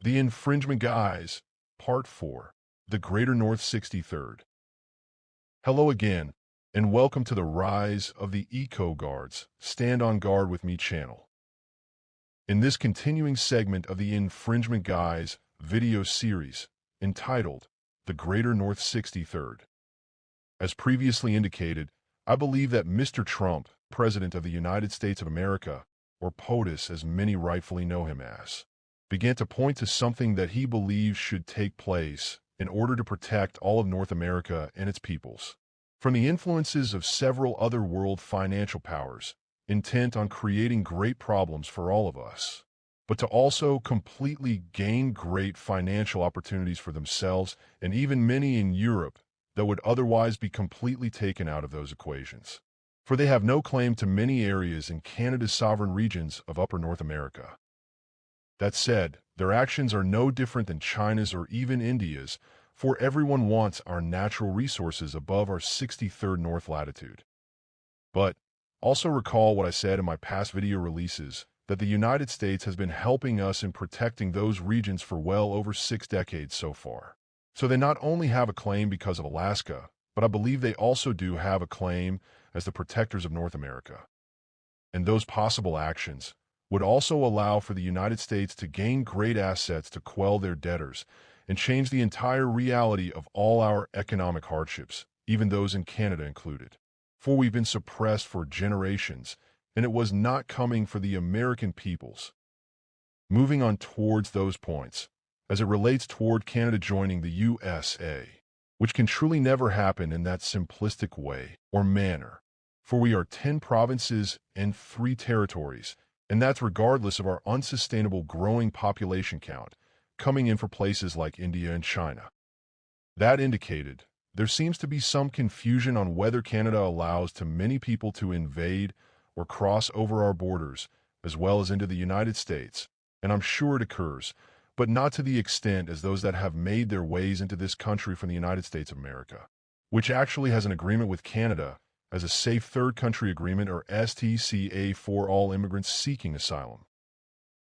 The Infringement Guise, Part 4, The Greater North 63rd. Hello again, and welcome to the Rise of the Eco-Guards, Stand on Guard with Me channel. In this continuing segment of the Infringement Guise video series, entitled The Greater North 63rd. As previously indicated, I believe that Mr. Trump, President of the United States of America, or POTUS as many rightfully know him as, began to point to something that he believes should take place in order to protect all of North America and its peoples from the influences of several other world financial powers, intent on creating great problems for all of us, but to also completely gain great financial opportunities for themselves and even many in Europe that would otherwise be completely taken out of those equations. For they have no claim to many areas in Canada's sovereign regions of Upper North America. That said, their actions are no different than China's or even India's, for everyone wants our natural resources above our 63rd north latitude. But also recall what I said in my past video releases, that the United States has been helping us in protecting those regions for well over 6 decades so far. So they not only have a claim because of Alaska, but I believe they also do have a claim as the protectors of North America. And those possible actions would also allow for the United States to gain great assets to quell their debtors and change the entire reality of all our economic hardships, even those in Canada included. For we've been suppressed for generations, and it was not coming for the American peoples. Moving on towards those points, as it relates toward Canada joining the USA, which can truly never happen in that simplistic way or manner, for we are 10 provinces and 3 territories, and that's regardless of our unsustainable growing population count coming in for places like India and China. That indicated, there seems to be some confusion on whether Canada allows too many people to invade or cross over our borders, as well as into the United States, and I'm sure it occurs, but not to the extent as those that have made their ways into this country from the United States of America, which actually has an agreement with Canada as a Safe Third Country Agreement or STCA for all immigrants seeking asylum.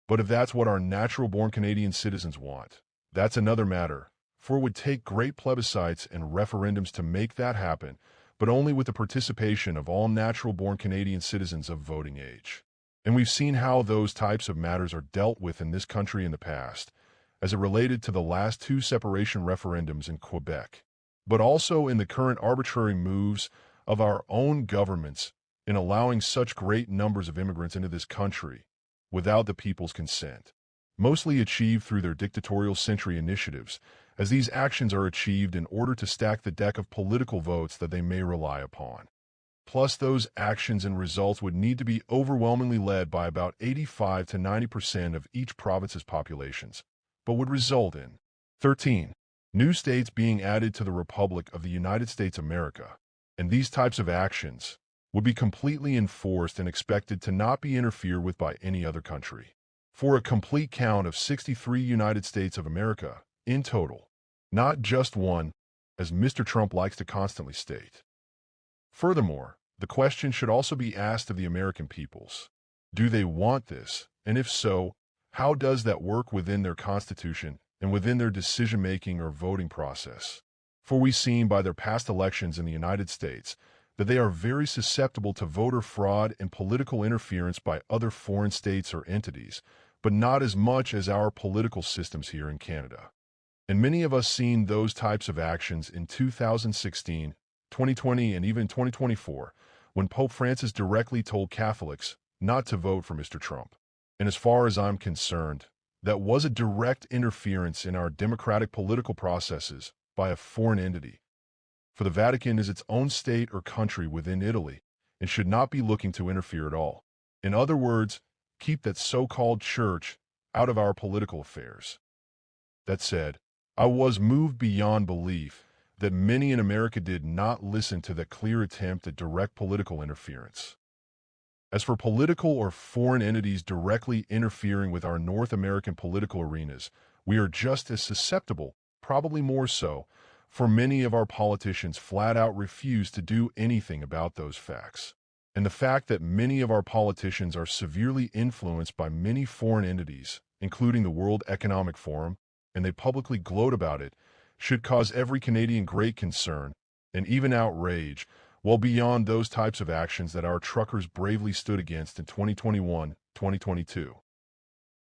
But if that's what our natural-born Canadian citizens want, that's another matter, for it would take great plebiscites and referendums to make that happen, but only with the participation of all natural-born Canadian citizens of voting age. And we've seen how those types of matters are dealt with in this country in the past, as it related to the last 2 separation referendums in Quebec, but also in the current arbitrary moves of our own governments in allowing such great numbers of immigrants into this country without the people's consent, mostly achieved through their dictatorial century initiatives, as these actions are achieved in order to stack the deck of political votes that they may rely upon. Plus, those actions and results would need to be overwhelmingly led by about 85 to 90% of each province's populations, but would result in 13 new states being added to the Republic of the United States of America. And these types of actions would be completely enforced and expected to not be interfered with by any other country, for a complete count of 63 United States of America in total, not just one, as Mr. Trump likes to constantly state. Furthermore, the question should also be asked of the American peoples. Do they want this? And if so, how does that work within their constitution and within their decision-making or voting process? For we've seen by their past elections in the United States that they are very susceptible to voter fraud and political interference by other foreign states or entities, but not as much as our political systems here in Canada. And many of us seen those types of actions in 2016, 2020, and even 2024, when Pope Francis directly told Catholics not to vote for Mr. Trump. And as far as I'm concerned, that was a direct interference in our democratic political processes by a foreign entity. For the Vatican is its own state or country within Italy and should not be looking to interfere at all. In other words, keep that so-called church out of our political affairs. That said, I was moved beyond belief that many in America did not listen to that clear attempt at direct political interference. As for political or foreign entities directly interfering with our North American political arenas, we are just as susceptible, probably more so, for many of our politicians flat out refuse to do anything about those facts. And the fact that many of our politicians are severely influenced by many foreign entities including the World Economic Forum, and they publicly gloat about it, should cause every Canadian great concern and even outrage, well beyond those types of actions that our truckers bravely stood against in 2021, 2022.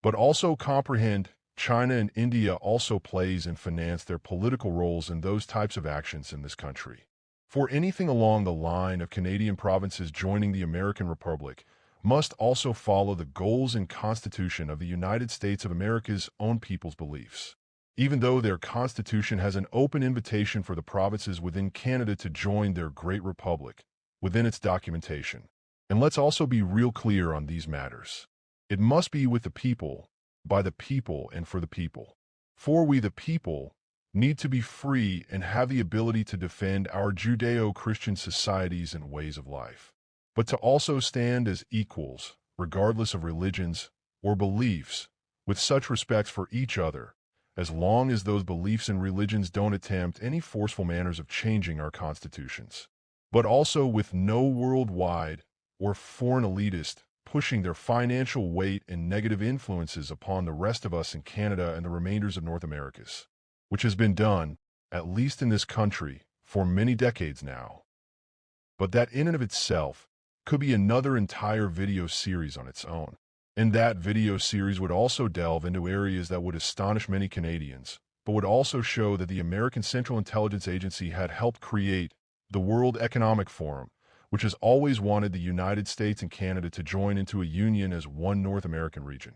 But also comprehend China and India also plays and finance their political roles in those types of actions in this country. For anything along the line of Canadian provinces joining the American Republic must also follow the goals and Constitution of the United States of America's own people's beliefs. Even though their Constitution has an open invitation for the provinces within Canada to join their great republic within its documentation. And let's also be real clear on these matters. It must be with the people, by the people, and for the people. For we the people need to be free and have the ability to defend our Judeo-Christian societies and ways of life, but to also stand as equals, regardless of religions or beliefs, with such respect for each other, as long as those beliefs and religions don't attempt any forceful manners of changing our constitutions, but also with no worldwide or foreign elitist pushing their financial weight and negative influences upon the rest of us in Canada and the remainders of North Americas, which has been done, at least in this country, for many decades now. But that in and of itself could be another entire video series on its own. And that video series would also delve into areas that would astonish many Canadians, but would also show that the American Central Intelligence Agency had helped create the World Economic Forum, which has always wanted the United States and Canada to join into a union as one North American region.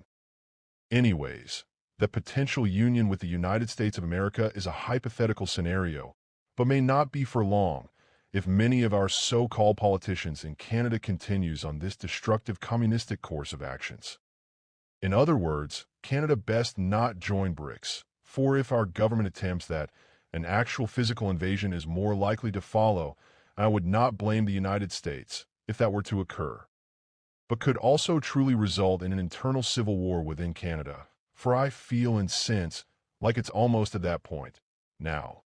Anyways, the potential union with the United States of America is a hypothetical scenario, but may not be for long if many of our so-called politicians in Canada continues on this destructive communistic course of actions. In other words, Canada best not join BRICS, for if our government attempts that, an actual physical invasion is more likely to follow. I would not blame the United States if that were to occur, but could also truly result in an internal civil war within Canada, for I feel and sense like it's almost at that point now.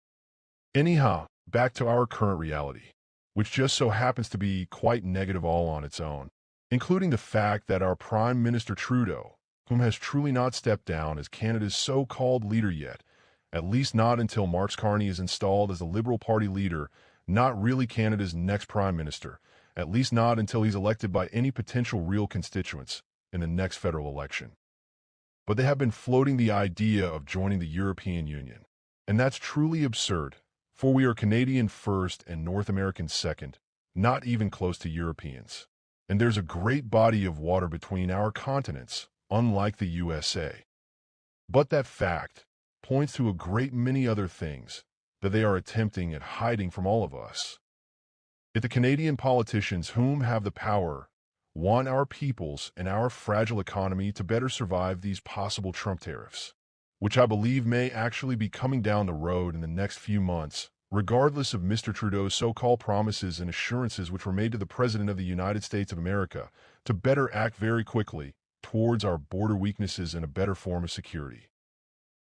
Anyhow, back to our current reality, which just so happens to be quite negative all on its own, including the fact that our Prime Minister Trudeau, whom has truly not stepped down as Canada's so-called leader yet, at least not until Mark Carney is installed as the Liberal Party leader, not really Canada's next Prime Minister, at least not until he's elected by any potential real constituents in the next federal election. But they have been floating the idea of joining the European Union, and that's truly absurd, for we are Canadian first and North American second, not even close to Europeans. And there's a great body of water between our continents, unlike the USA. But that fact points to a great many other things that they are attempting at hiding from all of us. If the Canadian politicians whom have the power want our peoples and our fragile economy to better survive these possible Trump tariffs, which I believe may actually be coming down the road in the next few months, regardless of Mr. Trudeau's so-called promises and assurances which were made to the President of the United States of America to better act very quickly towards our border weaknesses and a better form of security,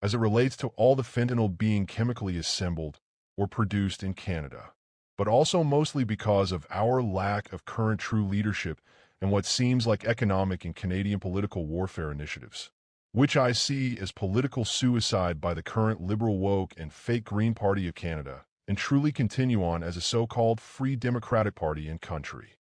as it relates to all the fentanyl being chemically assembled or produced in Canada, but also mostly because of our lack of current true leadership and what seems like economic and Canadian political warfare initiatives, which I see as political suicide by the current liberal woke and fake Green Party of Canada, and truly continue on as a so-called free democratic party and country.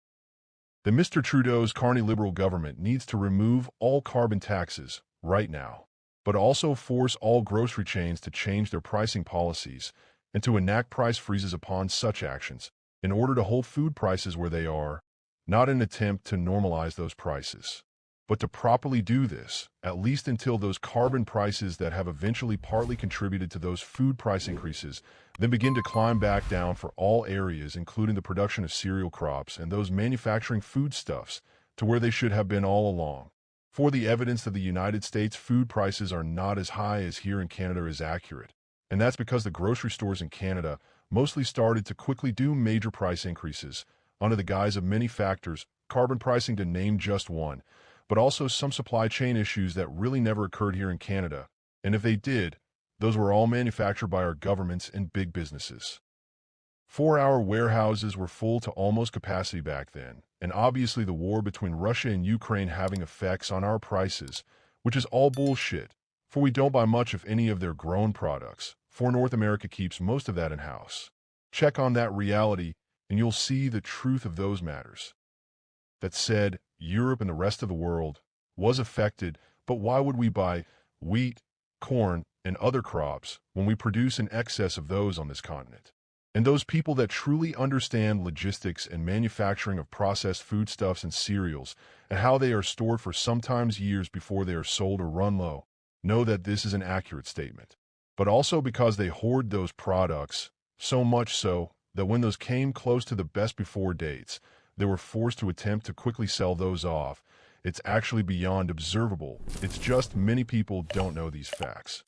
The Mr. Trudeau's Carney Liberal government needs to remove all carbon taxes right now, but also force all grocery chains to change their pricing policies and to enact price freezes upon such actions in order to hold food prices where they are, not an attempt to normalize those prices, but to properly do this, at least until those carbon prices that have eventually partly contributed to those food price increases then begin to climb back down for all areas, including the production of cereal crops and those manufacturing foodstuffs, to where they should have been all along. For the evidence that the United States food prices are not as high as here in Canada is accurate, and that's because the grocery stores in Canada mostly started to quickly do major price increases under the guise of many factors, carbon pricing to name just one, but also some supply chain issues that really never occurred here in Canada, and if they did, those were all manufactured by our governments and big businesses. For our warehouses were full to almost capacity back then, and obviously the war between Russia and Ukraine having effects on our prices, which is all bullshit, for we don't buy much of any of their grown products, for North America keeps most of that in-house. Check on that reality, and you'll see the truth of those matters. That said, Europe and the rest of the world was affected, but why would we buy wheat, corn, and other crops when we produce in excess of those on this continent? And those people that truly understand logistics and manufacturing of processed foodstuffs and cereals and how they are stored for sometimes years before they are sold or run low, know that this is an accurate statement. But also because they hoard those products, so much so that when those came close to the best before dates, they were forced to attempt to quickly sell those off. It's actually beyond observable. It's just many people don't know these facts.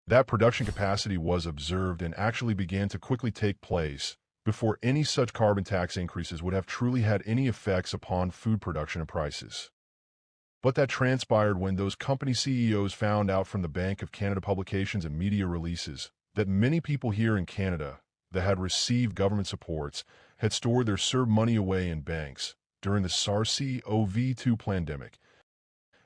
That production capacity was observed and actually began to quickly take place before any such carbon tax increases would have truly had any effects upon food production and prices. But that transpired when those company CEOs found out from the Bank of Canada publications and media releases that many people here in Canada that had received government supports had stored their CERB money away in banks during the SARS-CoV-2 pandemic.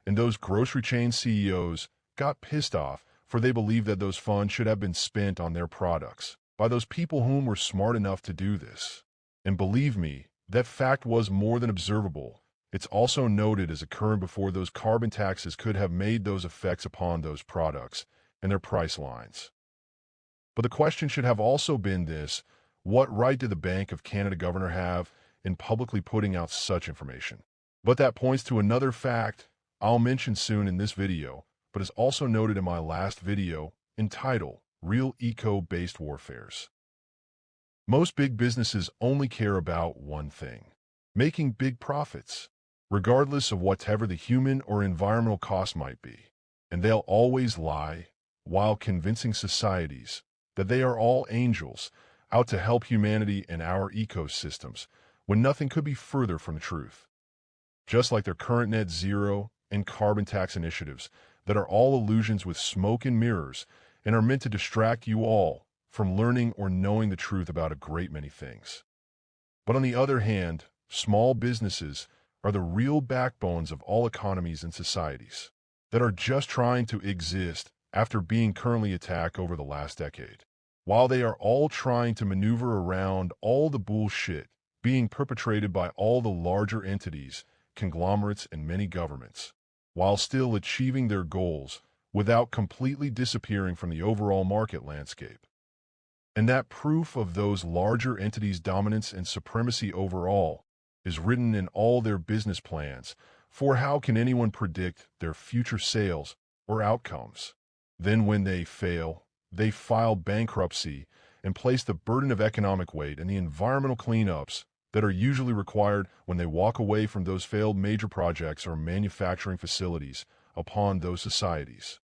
And those grocery chain CEOs got pissed off, for they believed that those funds should have been spent on their products by those people whom were smart enough to do this. And believe me, that fact was more than observable. It's also noted as occurring before those carbon taxes could have made those effects upon those products and their price lines. But the question should have also been this: what right did the Bank of Canada governor have in publicly putting out such information? But that points to another fact I'll mention soon in this video, but is also noted in my last video entitled Real Eco-Based Warfares. Most big businesses only care about one thing: making big profits, regardless of whatever the human or environmental cost might be. And they'll always lie while convincing societies that they are all angels out to help humanity and our ecosystems, when nothing could be further from the truth. Just like their current net zero and carbon tax initiatives that are all illusions with smoke and mirrors and are meant to distract you all from learning or knowing the truth about a great many things. But on the other hand, small businesses are the real backbones of all economies and societies that are just trying to exist after being currently attacked over the last decade, while they are all trying to maneuver around all the bullshit being perpetrated by all the larger entities, conglomerates, and many governments, while still achieving their goals without completely disappearing from the overall market landscape. And that proof of those larger entities' dominance and supremacy overall is written in all their business plans, for how can anyone predict their future sales or outcomes? Then when they fail, they file bankruptcy and place the burden of economic weight and the environmental cleanups that are usually required when they walk away from those failed major projects or manufacturing facilities upon those societies.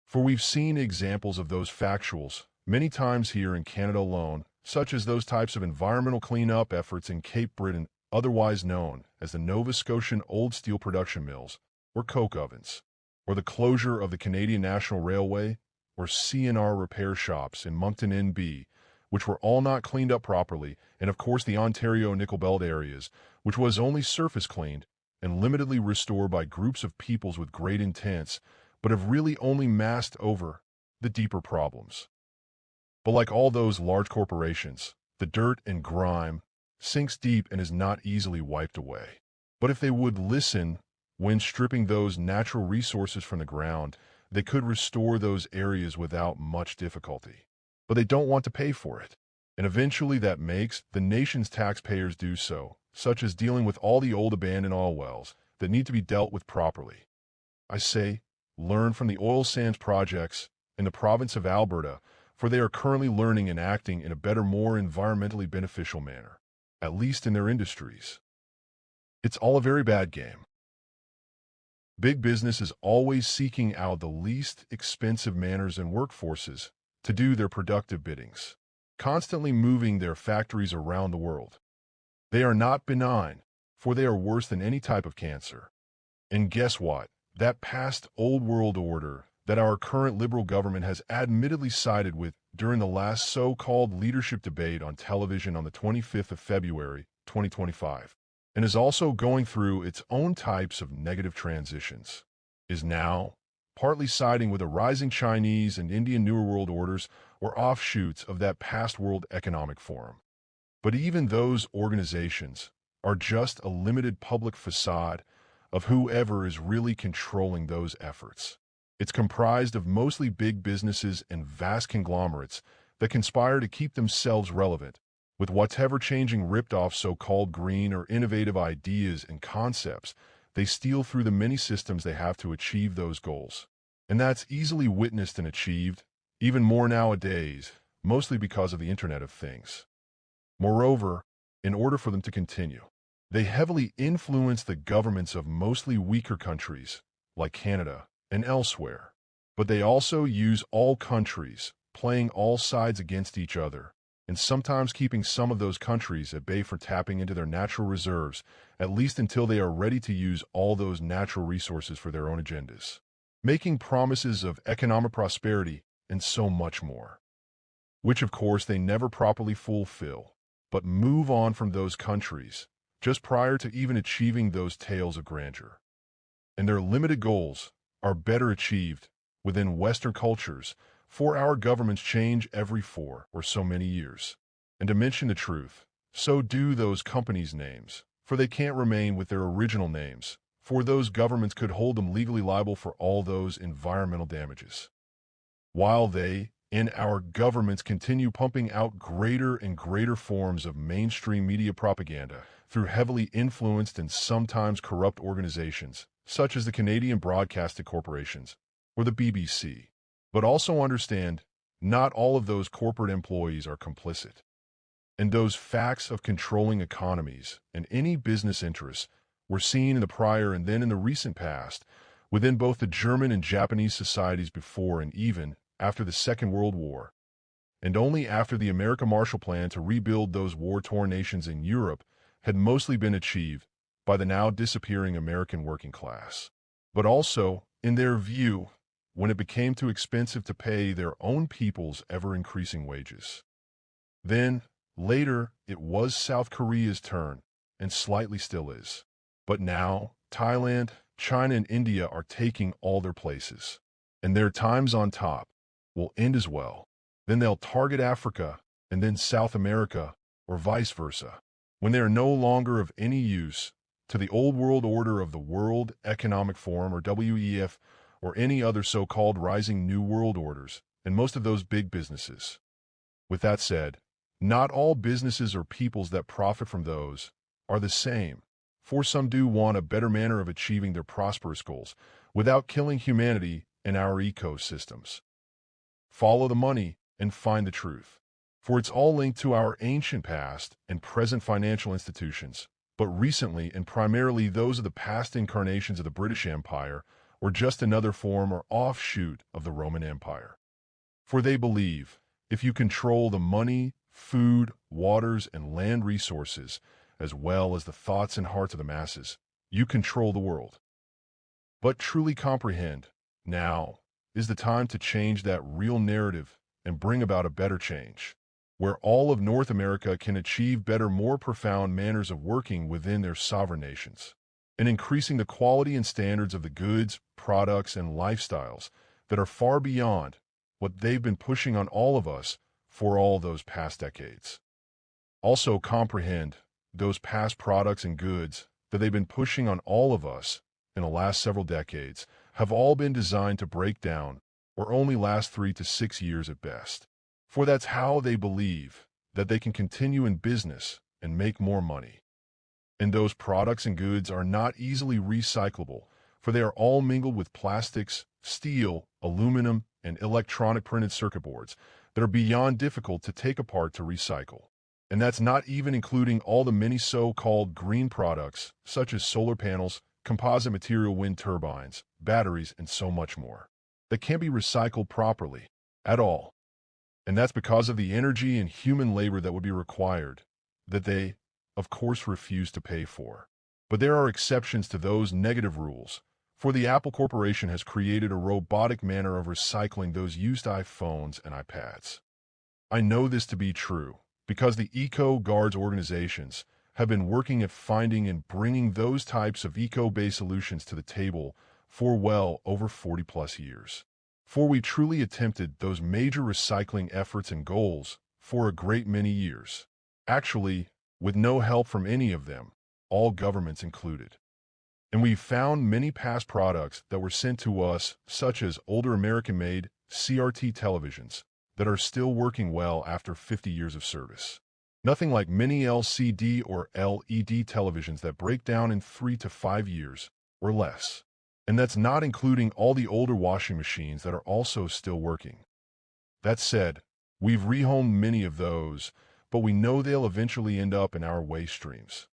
For we've seen examples of those factuals many times here in Canada alone, such as those types of environmental cleanup efforts in Cape Breton, otherwise known as the Nova Scotian Old Steel Production Mills, or coke ovens, or the closure of the Canadian National Railway, or C&R repair shops in Moncton NB, which were all not cleaned up properly, and of course the Ontario Nickel Belt areas, which was only surface cleaned and limitedly restored by groups of peoples with great intents, but have really only masked over the deeper problems. But like all those large corporations, the dirt and grime sinks deep and is not easily wiped away. But if they would listen when stripping those natural resources from the ground, they could restore those areas without much difficulty. But they don't want to pay for it. And eventually that makes the nation's taxpayers do so, such as dealing with all the old abandoned oil wells that need to be dealt with properly. I say, learn from the oil sands projects in the province of Alberta, for they are currently learning and acting in a better, more environmentally beneficial manner, at least in their industries. It's all a very bad game. Big business is always seeking out the least expensive manners and workforces to do their productive biddings, constantly moving their factories around the world. They are not benign, for they are worse than any type of cancer. And guess what? That past old world order that our current Liberal government has admittedly sided with during the last so-called leadership debate on television on the 25th of February, 2025, and is also going through its own types of negative transitions. is now partly siding with the rising Chinese and Indian New World Orders or offshoots of that past World Economic Forum. But even those organizations are just a limited public facade of whoever is really controlling those efforts. It's comprised of mostly big businesses and vast conglomerates that conspire to keep themselves relevant with whatever changing ripped-off so-called green or innovative ideas and concepts they steal through the many systems they have to achieve those goals. And that's easily witnessed and achieved, even more nowadays, mostly because of the Internet of Things. Moreover, in order for them to continue, they heavily influence the governments of mostly weaker countries, like Canada and elsewhere. But they also use all countries, playing all sides against each other, and sometimes keeping some of those countries at bay for tapping into their natural reserves, at least until they are ready to use all those natural resources for their own agendas, making promises of economic prosperity and so much more, which of course they never properly fulfill, but move on from those countries just prior to even achieving those tales of grandeur. And their limited goals are better achieved within Western cultures, for our governments change every 4 or so many years. And to mention the truth, so do those companies' names, for they can't remain with their original names, for those governments could hold them legally liable for all those environmental damages. While they, and our governments, continue pumping out greater and greater forms of mainstream media propaganda through heavily influenced and sometimes corrupt organizations, such as the Canadian Broadcasting Corporations or the BBC. But also understand, not all of those corporate employees are complicit. And those facts of controlling economies and any business interests were seen in the prior and then in the recent past within both the German and Japanese societies before and even after the Second World War, and only after the American Marshall Plan to rebuild those war-torn nations in Europe had mostly been achieved by the now disappearing American working class. But also, in their view, when it became too expensive to pay their own people's ever-increasing wages. Then, later, it was South Korea's turn, and slightly still is. But now, Thailand, China, and India are taking all their places, and their times on top will end as well. Then they'll target Africa, and then South America, or vice versa, when they are no longer of any use to the old world order of the World Economic Forum, or WEF, or any other so-called rising new world orders, and most of those big businesses. With that said, not all businesses or peoples that profit from those are the same, for some do want a better manner of achieving their prosperous goals without killing humanity and our ecosystems. Follow the money and find the truth, for it's all linked to our ancient past and present financial institutions, but recently and primarily those of the past incarnations of the British Empire, or just another form or offshoot of the Roman Empire. For they believe, if you control the money, food, waters, and land resources, as well as the thoughts and hearts of the masses, you control the world. But truly comprehend, now is the time to change that real narrative and bring about a better change, where all of North America can achieve better, more profound manners of working within their sovereign nations, and increasing the quality and standards of the goods, products, and lifestyles that are far beyond what they've been pushing on all of us for all those past decades. Also comprehend those past products and goods that they've been pushing on all of us in the last several decades have all been designed to break down or only last 3 to 6 years at best. For that's how they believe that they can continue in business and make more money. And those products and goods are not easily recyclable, for they are all mingled with plastics, steel, aluminum, and electronic printed circuit boards that are beyond difficult to take apart to recycle. And that's not even including all the many so-called green products, such as solar panels, composite material wind turbines, batteries, and so much more, that can't be recycled properly at all. And that's because of the energy and human labor that would be required, that they, of course, refuse to pay for. But there are exceptions to those negative rules, for the Apple Corporation has created a robotic manner of recycling those used iPhones and iPads. I know this to be true, because the eco-guards organizations have been working at finding and bringing those types of eco-based solutions to the table for well over 40 plus years. For we truly attempted those major recycling efforts and goals for a great many years. Actually, with no help from any of them, all governments included. And we found many past products that were sent to us, such as older American-made CRT televisions, that are still working well after 50 years of service. Nothing like mini LCD or LED televisions that break down in 3 to 5 years or less. And that's not including all the older washing machines that are also still working. That said, we've rehomed many of those, but we know they'll eventually end up in our waste streams.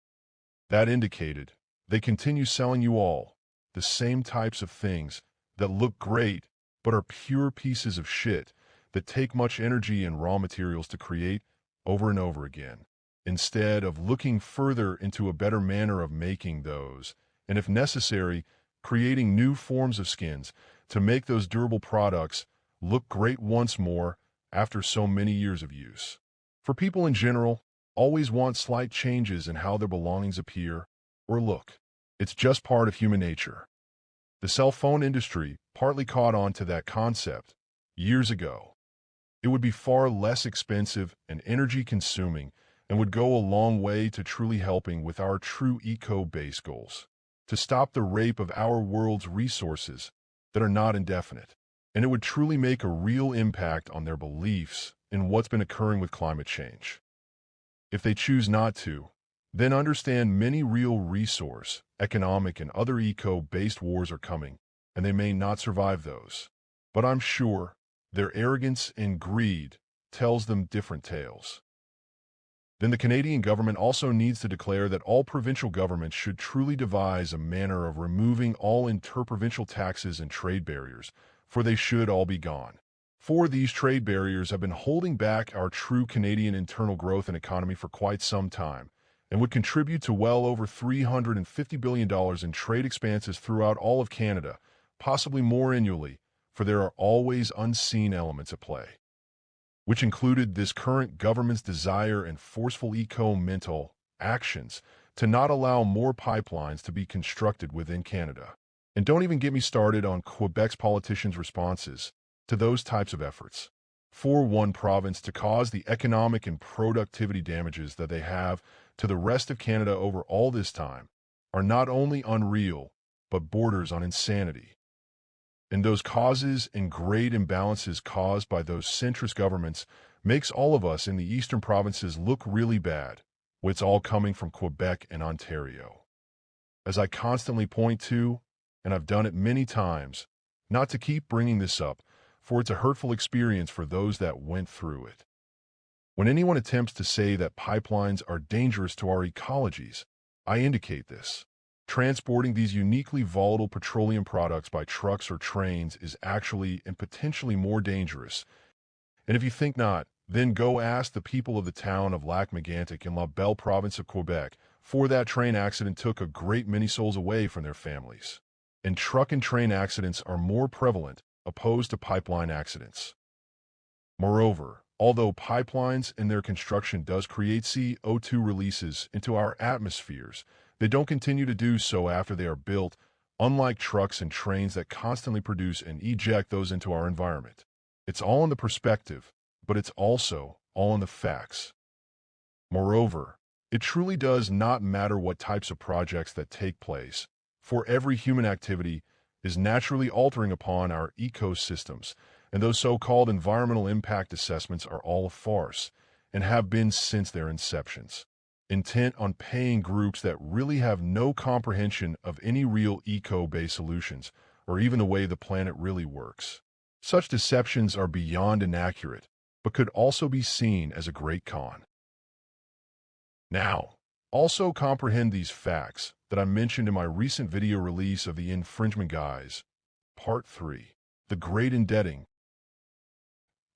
That indicated, they continue selling you all the same types of things that look great but are pure pieces of shit that take much energy and raw materials to create over and over again, instead of looking further into a better manner of making those, and if necessary, creating new forms of skins to make those durable products look great once more after so many years of use. For people in general, always want slight changes in how their belongings appear or look. It's just part of human nature. The cell phone industry partly caught on to that concept years ago. It would be far less expensive and energy-consuming and would go a long way to truly helping with our true eco-based goals, to stop the rape of our world's resources that are not indefinite. And it would truly make a real impact on their beliefs in what's been occurring with climate change. If they choose not to, then understand many real resource, economic, and other eco-based wars are coming, and they may not survive those. But I'm sure their arrogance and greed tells them different tales. Then the Canadian government also needs to declare that all provincial governments should truly devise a manner of removing all interprovincial taxes and trade barriers, for they should all be gone. For these trade barriers have been holding back our true Canadian internal growth and economy for quite some time, and would contribute to well over $350 billion in trade expanses throughout all of Canada, possibly more annually, for there are always unseen elements at play, which included this current government's desire and forceful eco-mental actions to not allow more pipelines to be constructed within Canada. And don't even get me started on Quebec's politicians' responses to those types of efforts. For one province to cause the economic and productivity damages that they have to the rest of Canada over all this time are not only unreal, but borders on insanity. And those causes and great imbalances caused by those centrist governments makes all of us in the eastern provinces look really bad, when it's all coming from Quebec and Ontario. As I constantly point to, and I've done it many times, not to keep bringing this up, for it's a hurtful experience for those that went through it. When anyone attempts to say that pipelines are dangerous to our ecologies, I indicate this. Transporting these uniquely volatile petroleum products by trucks or trains is actually and potentially more dangerous. And if you think not, then go ask the people of the town of Lac-Mégantic in La Belle province of Quebec, for that train accident took a great many souls away from their families. And truck and train accidents are more prevalent, opposed to pipeline accidents. Moreover, although pipelines and their construction does create CO2 releases into our atmospheres, they don't continue to do so after they are built, unlike trucks and trains that constantly produce and eject those into our environment. It's all in the perspective, but it's also all in the facts. Moreover, it truly does not matter what types of projects that take place, for every human activity is naturally altering upon our ecosystems, and those so-called environmental impact assessments are all a farce, and have been since their inceptions, intent on paying groups that really have no comprehension of any real eco-based solutions, or even the way the planet really works. Such deceptions are beyond inaccurate, but could also be seen as a great con. Now, also comprehend these facts that I mentioned in my recent video release of the Infringement Guise, Part 3, The Great Indebting.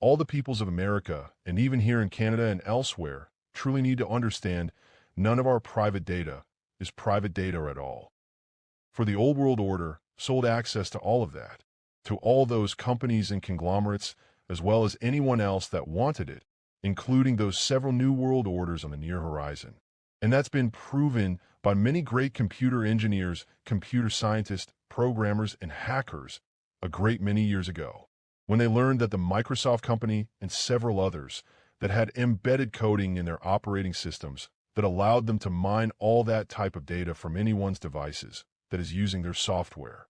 All the peoples of America, and even here in Canada and elsewhere, truly need to understand none of our private data is private data at all. For the old world order sold access to all of that, to all those companies and conglomerates, as well as anyone else that wanted it, including those several new world orders on the near horizon. And that's been proven by many great computer engineers, computer scientists, programmers, and hackers a great many years ago, when they learned that the Microsoft company and several others that had embedded coding in their operating systems that allowed them to mine all that type of data from anyone's devices that is using their software.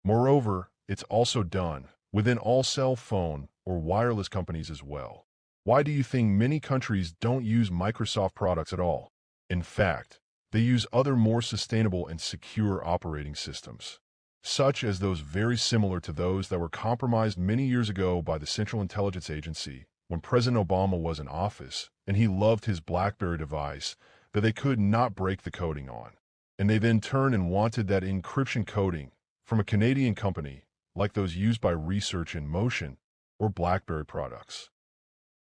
Moreover, it's also done within all cell phone or wireless companies as well. Why do you think many countries don't use Microsoft products at all? In fact, they use other more sustainable and secure operating systems, such as those very similar to those that were compromised many years ago by the Central Intelligence Agency when President Obama was in office and he loved his BlackBerry device that they could not break the coding on. And they then turned and wanted that encryption coding from a Canadian company like those used by Research in Motion or BlackBerry products.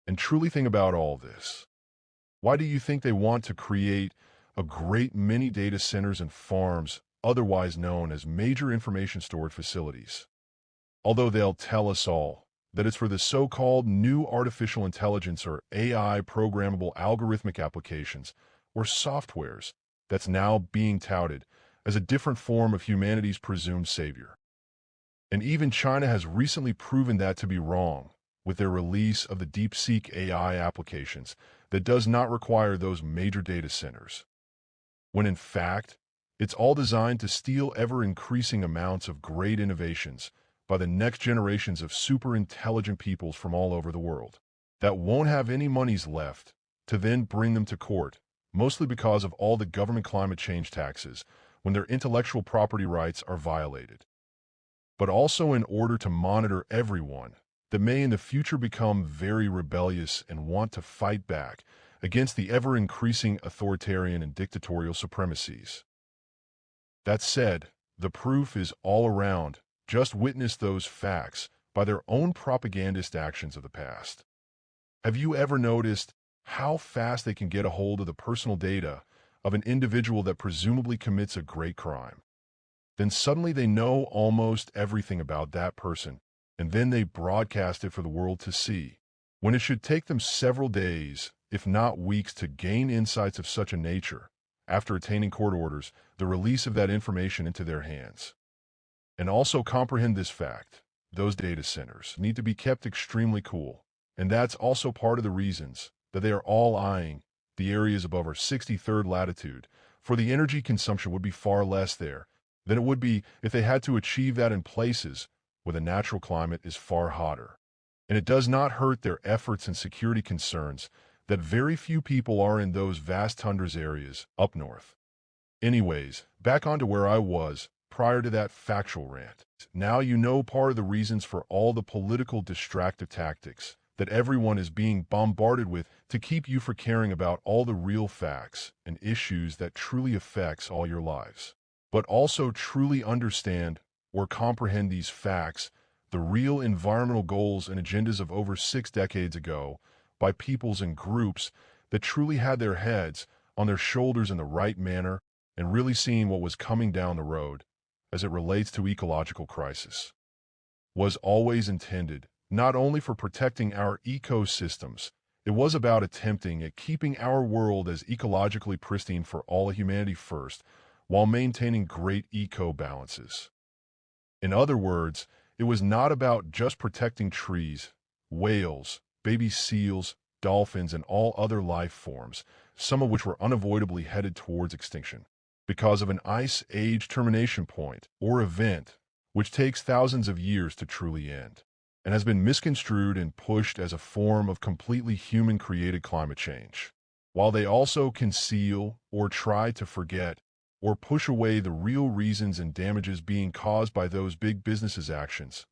And truly think about all this. Why do you think they want to create a great many data centers and farms, otherwise known as major information storage facilities? Although they'll tell us all that it's for the so-called new artificial intelligence or AI programmable algorithmic applications or softwares that's now being touted as a different form of humanity's presumed savior. And even China has recently proven that to be wrong with their release of the DeepSeek AI applications that does not require those major data centers, when in fact, it's all designed to steal ever-increasing amounts of great innovations by the next generations of super-intelligent peoples from all over the world that won't have any monies left to then bring them to court, mostly because of all the government climate change taxes when their intellectual property rights are violated, but also in order to monitor everyone that may in the future become very rebellious and want to fight back against the ever-increasing authoritarian and dictatorial supremacies. That said, the proof is all around. Just witness those facts by their own propagandist actions of the past. Have you ever noticed how fast they can get a hold of the personal data of an individual that presumably commits a great crime? Then suddenly they know almost everything about that person, and then they broadcast it for the world to see, when it should take them several days, if not weeks, to gain insights of such a nature, after attaining court orders, the release of that information into their hands. And also comprehend this fact, those data centers need to be kept extremely cool, and that's also part of the reasons that they are all eyeing the areas above our 63rd latitude, for the energy consumption would be far less there than it would be if they had to achieve that in places where the natural climate is far hotter. And it does not hurt their efforts and security concerns that very few people are in those vast tundras areas up north. Anyways, back onto where I was prior to that factual rant. Now you know part of the reasons for all the political distractive tactics that everyone is being bombarded with to keep you from caring about all the real facts and issues that truly affects all your lives. But also truly understand or comprehend these facts, the real environmental goals and agendas of over 6 decades ago by peoples and groups that truly had their heads on their shoulders in the right manner and really seeing what was coming down the road as it relates to ecological crisis, was always intended not only for protecting our ecosystems, it was about attempting at keeping our world as ecologically pristine for all of humanity first, while maintaining great eco-balances. In other words, it was not about just protecting trees, whales, baby seals, dolphins, and all other life forms, some of which were unavoidably headed towards extinction, because of an ice age termination point or event which takes thousands of years to truly end, and has been misconstrued and pushed as a form of completely human-created climate change, while they also conceal or try to forget or push away the real reasons and damages being caused by those big businesses' actions,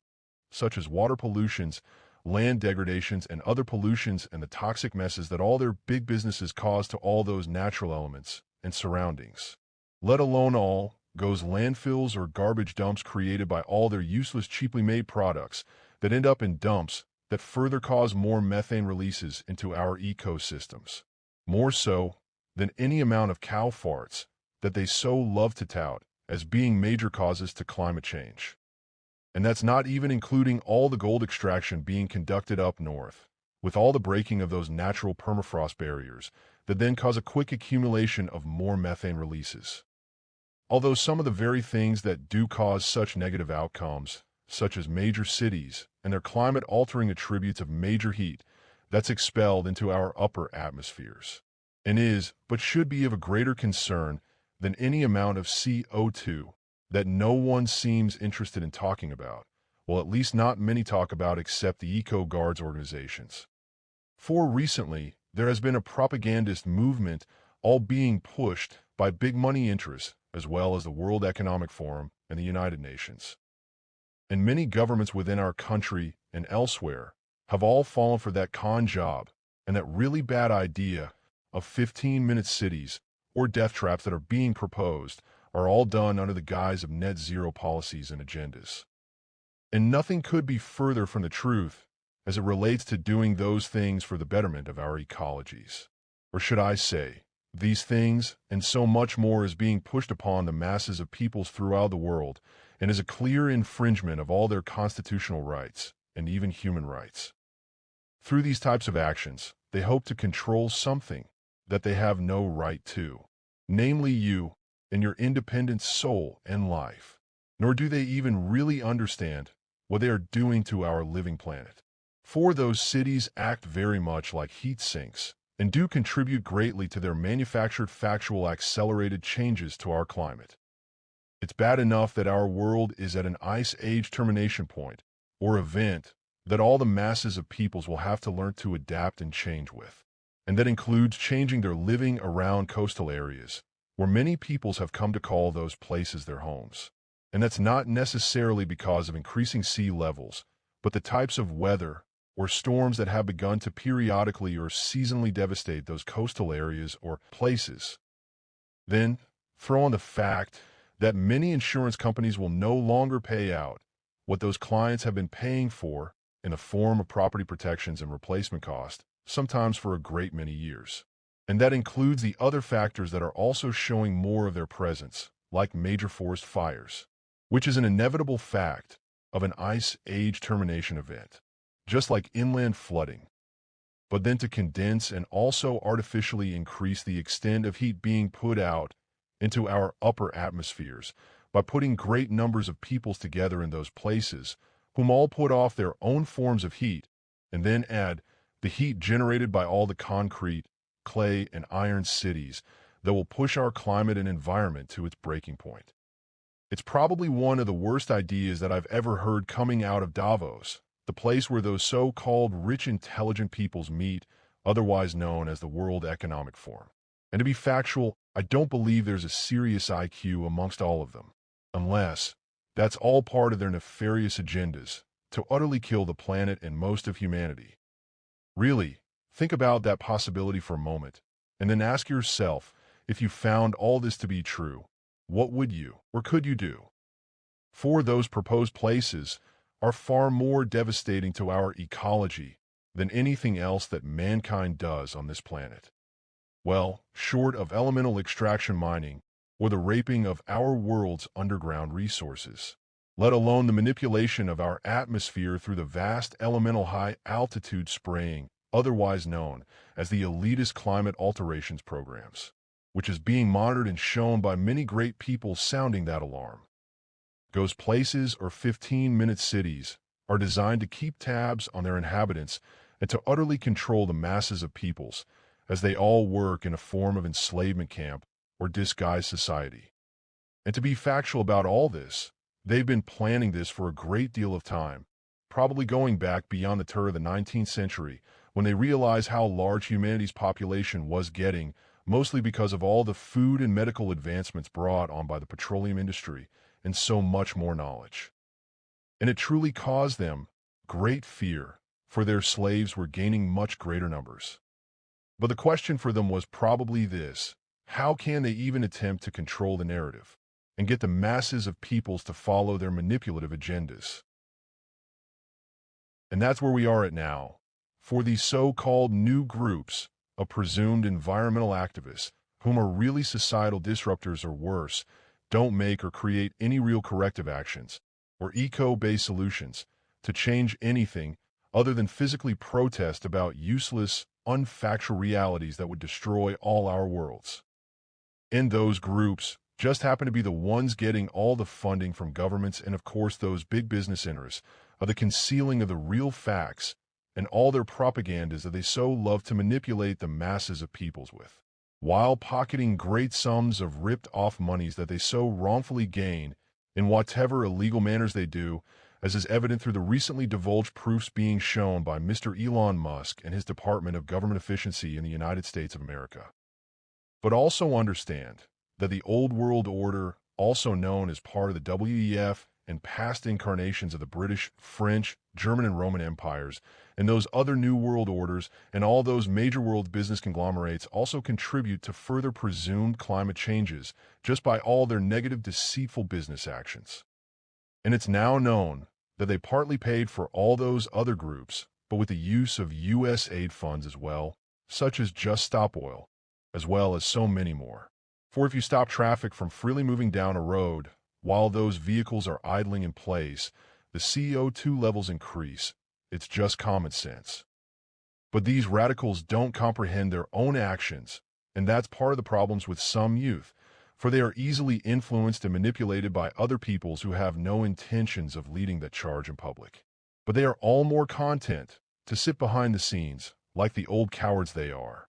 such as water pollutions, land degradations, and other pollutions, and the toxic messes that all their big businesses cause to all those natural elements and surroundings. Let alone all goes landfills or garbage dumps created by all their useless, cheaply made products that end up in dumps that further cause more methane releases into our ecosystems, more so than any amount of cow farts that they so love to tout as being major causes to climate change. And that's not even including all the gold extraction being conducted up north, with all the breaking of those natural permafrost barriers that then cause a quick accumulation of more methane releases. Although some of the very things that do cause such negative outcomes, such as major cities and their climate-altering attributes of major heat, that's expelled into our upper atmospheres, and is, but should be of a greater concern than any amount of CO2 that no one seems interested in talking about. Well, at least not many talk about except the eco-guards organizations. For recently, there has been a propagandist movement all being pushed by big money interests as well as the World Economic Forum and the United Nations. And many governments within our country and elsewhere have all fallen for that con job and that really bad idea of 15-minute cities or death traps that are being proposed are all done under the guise of net zero policies and agendas. And nothing could be further from the truth as it relates to doing those things for the betterment of our ecologies. Or should I say, these things and so much more is being pushed upon the masses of peoples throughout the world and is a clear infringement of all their constitutional rights and even human rights. Through these types of actions, they hope to control something that they have no right to, namely you and your independent soul and life. Nor do they even really understand what they are doing to our living planet. For those cities act very much like heat sinks and do contribute greatly to their manufactured factual accelerated changes to our climate. It's bad enough that our world is at an ice age termination point, or event, that all the masses of peoples will have to learn to adapt and change with. And that includes changing their living around coastal areas, where many peoples have come to call those places their homes. And that's not necessarily because of increasing sea levels, but the types of weather or storms that have begun to periodically or seasonally devastate those coastal areas or places. Then, throw on the fact that many insurance companies will no longer pay out what those clients have been paying for in the form of property protections and replacement cost, sometimes for a great many years. And that includes the other factors that are also showing more of their presence, like major forest fires, which is an inevitable fact of an ice age termination event, just like inland flooding. But then to condense and also artificially increase the extent of heat being put out into our upper atmospheres by putting great numbers of peoples together in those places, whom all put off their own forms of heat, and then add the heat generated by all the concrete, clay, and iron cities that will push our climate and environment to its breaking point. It's probably one of the worst ideas that I've ever heard coming out of Davos, the place where those so-called rich intelligent peoples meet, otherwise known as the World Economic Forum. And to be factual, I don't believe there's a serious IQ amongst all of them, unless that's all part of their nefarious agendas to utterly kill the planet and most of humanity. Really, think about that possibility for a moment, and then ask yourself, if you found all this to be true, what would you or could you do? For those proposed places are far more devastating to our ecology than anything else that mankind does on this planet. Well, short of elemental extraction mining or the raping of our world's underground resources, let alone the manipulation of our atmosphere through the vast elemental high-altitude spraying, otherwise known as the elitist climate alterations programs, which is being monitored and shown by many great people sounding that alarm. Those places or 15-minute cities are designed to keep tabs on their inhabitants and to utterly control the masses of peoples as they all work in a form of enslavement camp or disguised society. And to be factual about all this, they've been planning this for a great deal of time, probably going back beyond the turn of the 19th century when they realized how large humanity's population was getting, mostly because of all the food and medical advancements brought on by the petroleum industry and so much more knowledge. And it truly caused them great fear, for their slaves were gaining much greater numbers. But the question for them was probably this: how can they even attempt to control the narrative and get the masses of peoples to follow their manipulative agendas? And that's where we are at now. For these so-called new groups of presumed environmental activists, whom are really societal disruptors or worse, don't make or create any real corrective actions or eco-based solutions to change anything other than physically protest about useless, unfactual realities that would destroy all our worlds. And those groups just happen to be the ones getting all the funding from governments and, of course, those big business interests, are the concealing of the real facts and all their propagandas that they so love to manipulate the masses of peoples with, while pocketing great sums of ripped-off monies that they so wrongfully gain in whatever illegal manners they do, as is evident through the recently divulged proofs being shown by Mr. Elon Musk and his Department of Government Efficiency in the United States of America. But also understand that the Old World Order, also known as part of the WEF and past incarnations of the British, French, German, and Roman empires, and those other New World Orders and all those major world business conglomerates also contribute to further presumed climate changes just by all their negative, deceitful business actions. And it's now known that they partly paid for all those other groups, but with the use of U.S. aid funds as well, such as Just Stop Oil, as well as so many more. For if you stop traffic from freely moving down a road while those vehicles are idling in place, the CO2 levels increase. It's just common sense. But these radicals don't comprehend their own actions, and that's part of the problems with some youth, for they are easily influenced and manipulated by other peoples who have no intentions of leading that charge in public. But they are all more content to sit behind the scenes, like the old cowards they are.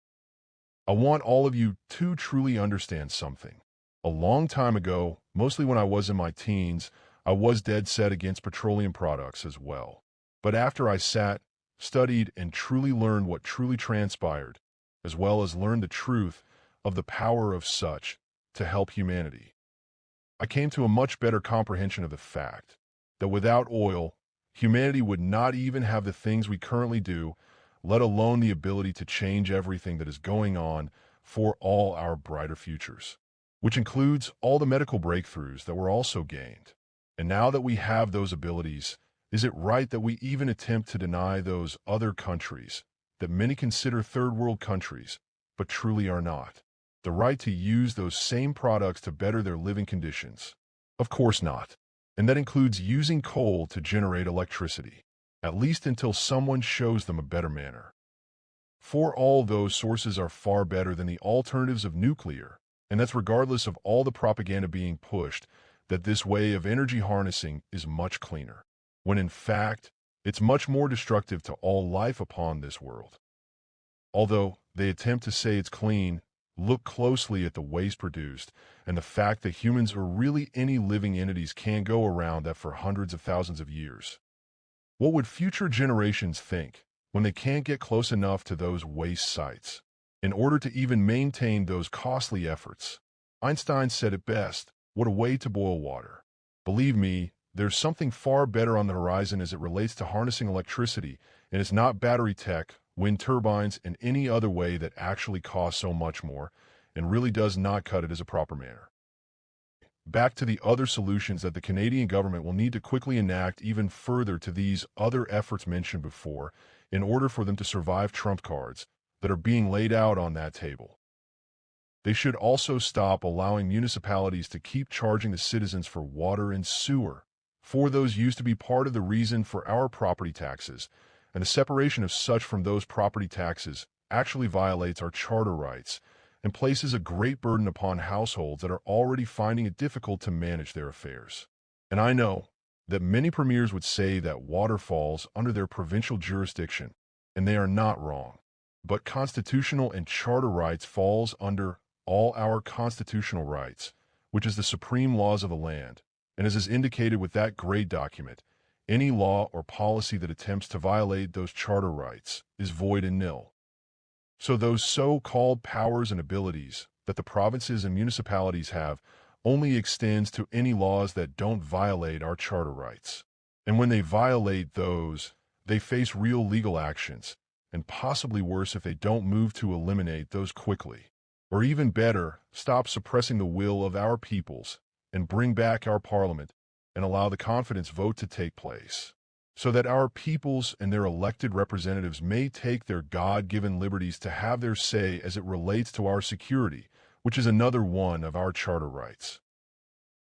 I want all of you to truly understand something. A long time ago, mostly when I was in my teens, I was dead set against petroleum products as well. But after I sat, studied, and truly learned what truly transpired, as well as learned the truth of the power of such to help humanity, I came to a much better comprehension of the fact that without oil, humanity would not even have the things we currently do, let alone the ability to change everything that is going on for all our brighter futures, which includes all the medical breakthroughs that were also gained. And now that we have those abilities, is it right that we even attempt to deny those other countries, that many consider third world countries, but truly are not, the right to use those same products to better their living conditions? Of course not. And that includes using coal to generate electricity, at least until someone shows them a better manner. For all those sources are far better than the alternatives of nuclear, and that's regardless of all the propaganda being pushed that this way of energy harnessing is much cleaner, when in fact, it's much more destructive to all life upon this world. Although they attempt to say it's clean, look closely at the waste produced and the fact that humans or really any living entities can go around that for hundreds of thousands of years. What would future generations think when they can't get close enough to those waste sites in order to even maintain those costly efforts? Einstein said it best, what a way to boil water. Believe me, there's something far better on the horizon as it relates to harnessing electricity, and it's not battery tech, wind turbines, and any other way that actually costs so much more and really does not cut it as a proper manner. Back to the other solutions that the Canadian government will need to quickly enact even further to these other efforts mentioned before in order for them to survive trump cards that are being laid out on that table. They should also stop allowing municipalities to keep charging the citizens for water and sewer, for those used to be part of the reason for our property taxes, and the separation of such from those property taxes actually violates our charter rights and places a great burden upon households that are already finding it difficult to manage their affairs. And I know that many premiers would say that water falls under their provincial jurisdiction, and they are not wrong. But constitutional and charter rights falls under all our constitutional rights, which is the supreme laws of the land, and as is indicated with that great document, any law or policy that attempts to violate those charter rights is void and nil. So those so-called powers and abilities that the provinces and municipalities have only extends to any laws that don't violate our charter rights. And when they violate those, they face real legal actions, and possibly worse if they don't move to eliminate those quickly. Or even better, stop suppressing the will of our peoples and bring back our parliament and allow the confidence vote to take place, so that our peoples and their elected representatives may take their God-given liberties to have their say as it relates to our security, which is another one of our charter rights,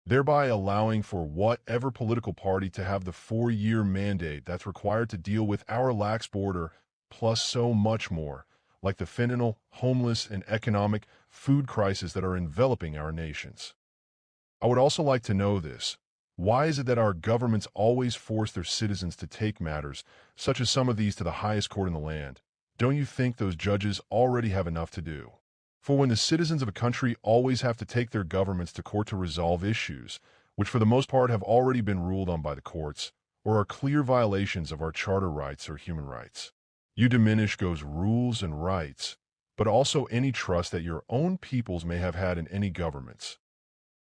thereby allowing for whatever political party to have the 4-year mandate that's required to deal with our lax border, plus so much more, like the fentanyl, homeless, and economic food crisis that are enveloping our nations. I would also like to know this. Why is it that our governments always force their citizens to take matters, such as some of these, to the highest court in the land? Don't you think those judges already have enough to do? For when the citizens of a country always have to take their governments to court to resolve issues, which for the most part have already been ruled on by the courts, or are clear violations of our charter rights or human rights, you diminish those rules and rights, but also any trust that your own peoples may have had in any governments.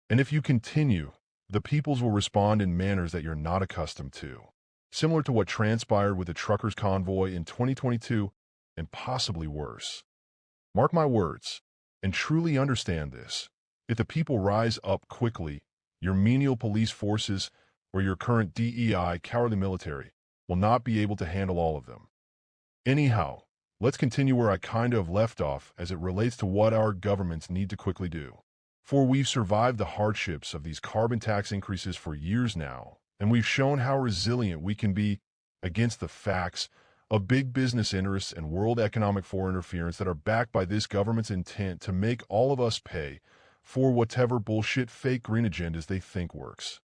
And if you continue, the peoples will respond in manners that you're not accustomed to, similar to what transpired with the truckers' convoy in 2022, and possibly worse. Mark my words, and truly understand this. If the people rise up quickly, your menial police forces or your current DEI cowardly military will not be able to handle all of them. Anyhow, let's continue where I kind of left off as it relates to what our governments need to quickly do. For we've survived the hardships of these carbon tax increases for years now, and we've shown how resilient we can be against the facts of big business interests and World Economic Forum interference that are backed by this government's intent to make all of us pay for whatever bullshit fake green agendas they think works.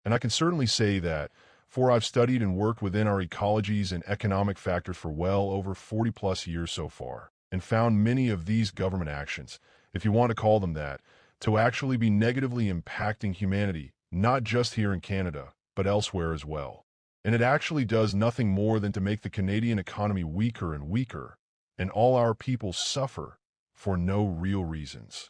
And I can certainly say that, for I've studied and worked within our ecologies and economic factors for well over 40 plus years so far, and found many of these government actions, if you want to call them that, to actually be negatively impacting humanity, not just here in Canada, but elsewhere as well. And it actually does nothing more than to make the Canadian economy weaker and weaker, and all our people suffer for no real reasons.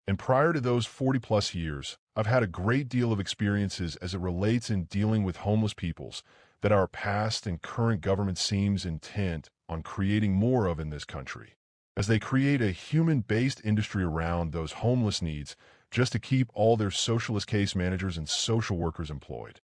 And prior to those 40 plus years, I've had a great deal of experiences as it relates in dealing with homeless peoples that our past and current government seems intent on creating more of in this country, as they create a human-based industry around those homeless needs just to keep all their socialist case managers and social workers employed.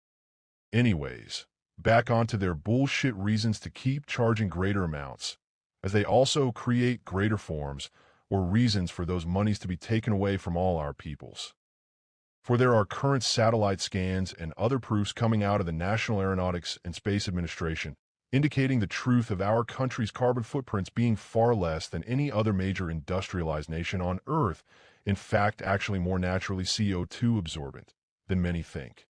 Anyways, back onto their bullshit reasons to keep charging greater amounts, as they also create greater forms or reasons for those monies to be taken away from all our peoples. For there are current satellite scans and other proofs coming out of the National Aeronautics and Space Administration indicating the truth of our country's carbon footprints being far less than any other major industrialized nation on Earth, in fact actually more naturally CO2 absorbent than many think.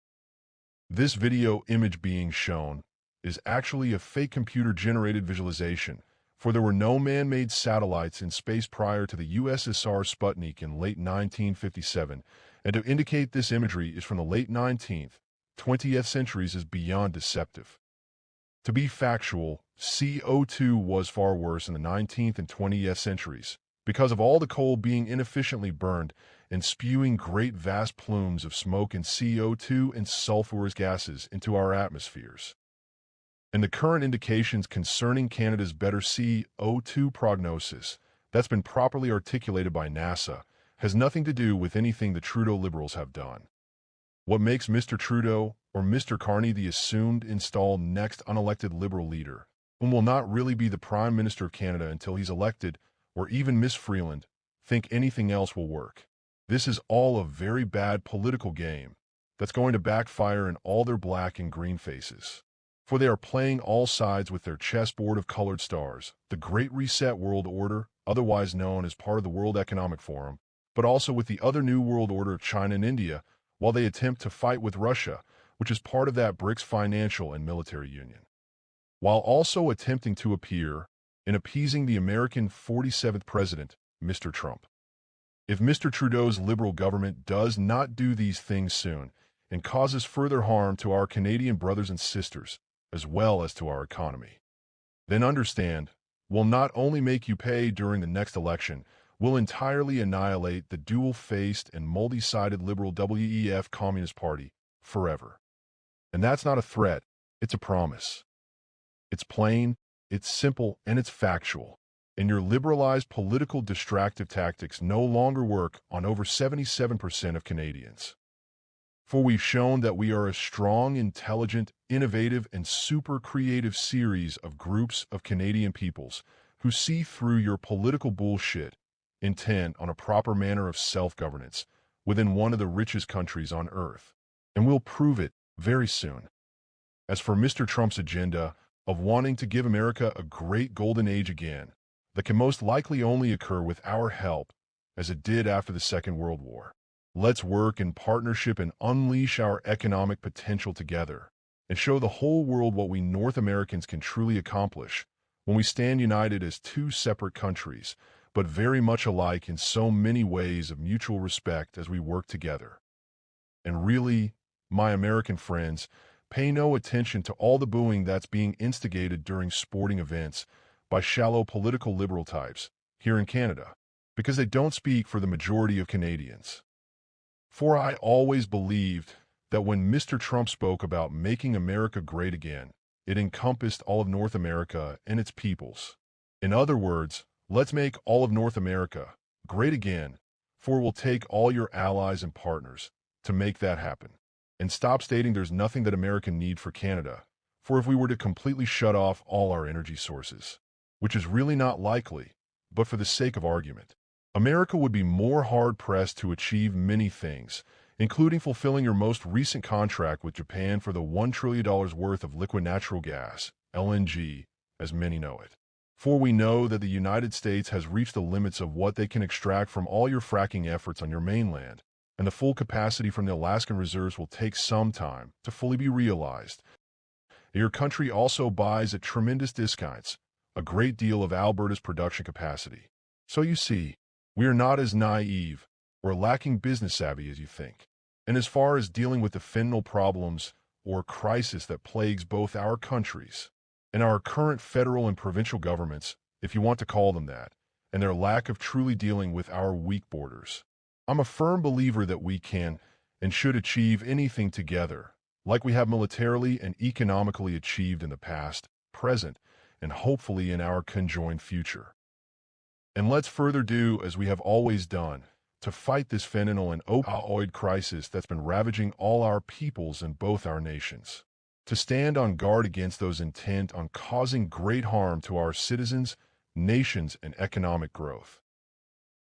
This video image being shown is actually a fake computer-generated visualization, for there were no man-made satellites in space prior to the USSR Sputnik in late 1957, and to indicate this imagery is from the late 19th, 20th centuries is beyond deceptive. To be factual, CO2 was far worse in the 19th and 20th centuries, because of all the coal being inefficiently burned and spewing great vast plumes of smoke and CO2 and sulfurous gases into our atmospheres. And the current indications concerning Canada's better CO2 prognosis that's been properly articulated by NASA has nothing to do with anything the Trudeau Liberals have done. What makes Mr. Trudeau or Mr. Carney the assumed installed next unelected Liberal leader, whom will not really be the Prime Minister of Canada until he's elected, or even Miss Freeland, think anything else will work? This is all a very bad political game that's going to backfire in all their black and green faces. For they are playing all sides with their chessboard of colored stars, the Great Reset World Order, otherwise known as part of the World Economic Forum, but also with the other New World Order of China and India, while they attempt to fight with Russia, which is part of that BRICS financial and military union, while also attempting to appear in appeasing the American 47th President, Mr. Trump. If Mr. Trudeau's Liberal government does not do these things soon and causes further harm to our Canadian brothers and sisters, as well as to our economy, then understand, will not only make you pay during the next election, will entirely annihilate the dual-faced and multi-sided Liberal WEF Communist Party forever. And that's not a threat, it's a promise. It's plain, it's simple, and it's factual. And your liberalized political distractive tactics no longer work on over 77% of Canadians. For we've shown that we are a strong, intelligent, innovative, and super creative series of groups of Canadian peoples who see through your political bullshit, intent on a proper manner of self-governance within one of the richest countries on Earth. And we'll prove it very soon. As for Mr. Trump's agenda of wanting to give America a great golden age again, that can most likely only occur with our help, as it did after the Second World War, Let's work in partnership and unleash our economic potential together and show the whole world what we North Americans can truly accomplish when we stand united as two separate countries, but very much alike in so many ways of mutual respect as we work together. And really, my American friends, pay no attention to all the booing that's being instigated during sporting events by shallow political liberal types here in Canada, because they don't speak for the majority of Canadians. For I always believed that when Mr. Trump spoke about making America great again, it encompassed all of North America and its peoples. In other words, let's make all of North America great again, for we'll take all your allies and partners to make that happen. And stop stating there's nothing that America needs for Canada, for if we were to completely shut off all our energy sources, which is really not likely, but for the sake of argument, America would be more hard-pressed to achieve many things, including fulfilling your most recent contract with Japan for the $1 trillion worth of liquid natural gas, LNG, as many know it. For we know that the United States has reached the limits of what they can extract from all your fracking efforts on your mainland, and the full capacity from the Alaskan reserves will take some time to fully be realized. Your country also buys at tremendous discounts a great deal of Alberta's production capacity. So you see, we are not as naive or lacking business savvy as you think. And as far as dealing with the fentanyl problems or crisis that plagues both our countries and our current federal and provincial governments, if you want to call them that, and their lack of truly dealing with our weak borders, I'm a firm believer that we can and should achieve anything together, like we have militarily and economically achieved in the past, present, and hopefully in our conjoined future. And let's further do as we have always done, to fight this fentanyl and opioid crisis that's been ravaging all our peoples and both our nations. To stand on guard against those intent on causing great harm to our citizens, nations, and economic growth.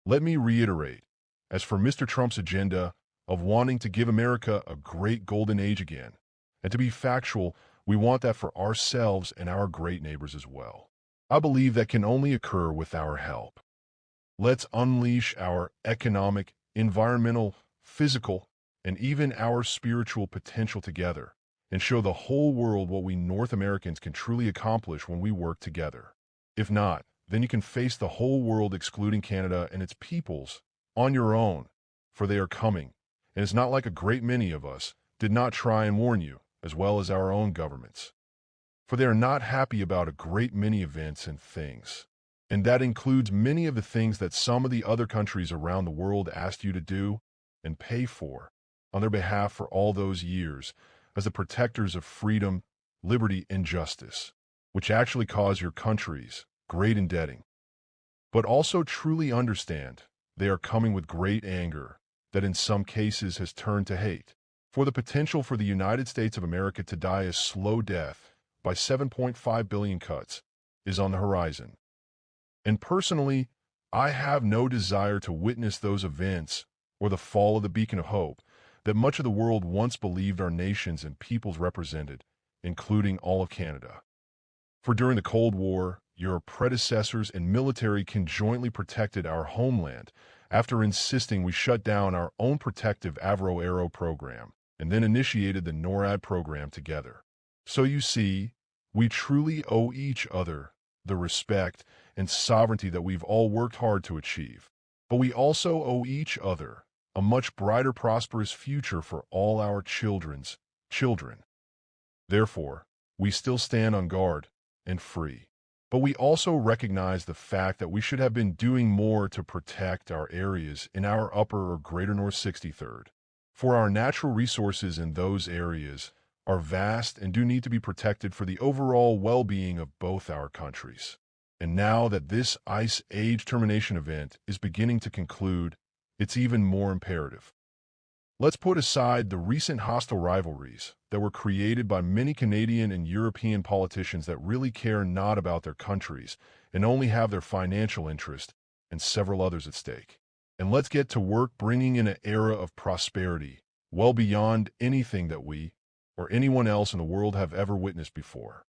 Let me reiterate, as for Mr. Trump's agenda of wanting to give America a great golden age again, and to be factual, we want that for ourselves and our great neighbors as well. I believe that can only occur with our help. Let's unleash our economic, environmental, physical, and even our spiritual potential together and show the whole world what we North Americans can truly accomplish when we work together. If not, then you can face the whole world excluding Canada and its peoples on your own, for they are coming, and it's not like a great many of us did not try and warn you, as well as our own governments. For they are not happy about a great many events and things. And that includes many of the things that some of the other countries around the world asked you to do and pay for on their behalf for all those years as the protectors of freedom, liberty, and justice, which actually cause your countries great indebting. But also truly understand they are coming with great anger that in some cases has turned to hate. For the potential for the United States of America to die a slow death by 7.5 billion cuts is on the horizon. And personally, I have no desire to witness those events or the fall of the beacon of hope that much of the world once believed our nations and peoples represented, including all of Canada. For during the Cold War, your predecessors and military conjointly protected our homeland after insisting we shut down our own protective Avro-Aero program and then initiated the NORAD program together. So you see, we truly owe each other the respect and sovereignty that we've all worked hard to achieve. But we also owe each other a much brighter, prosperous future for all our children's children. Therefore, we still stand on guard and free. But we also recognize the fact that we should have been doing more to protect our areas in our upper or greater North 63rd. For our natural resources in those areas are vast and do need to be protected for the overall well-being of both our countries. And now that this Ice Age termination event is beginning to conclude, it's even more imperative. Let's put aside the recent hostile rivalries that were created by many Canadian and European politicians that really care not about their countries and only have their financial interest and several others at stake. And let's get to work bringing in an era of prosperity well beyond anything that we or anyone else in the world have ever witnessed before.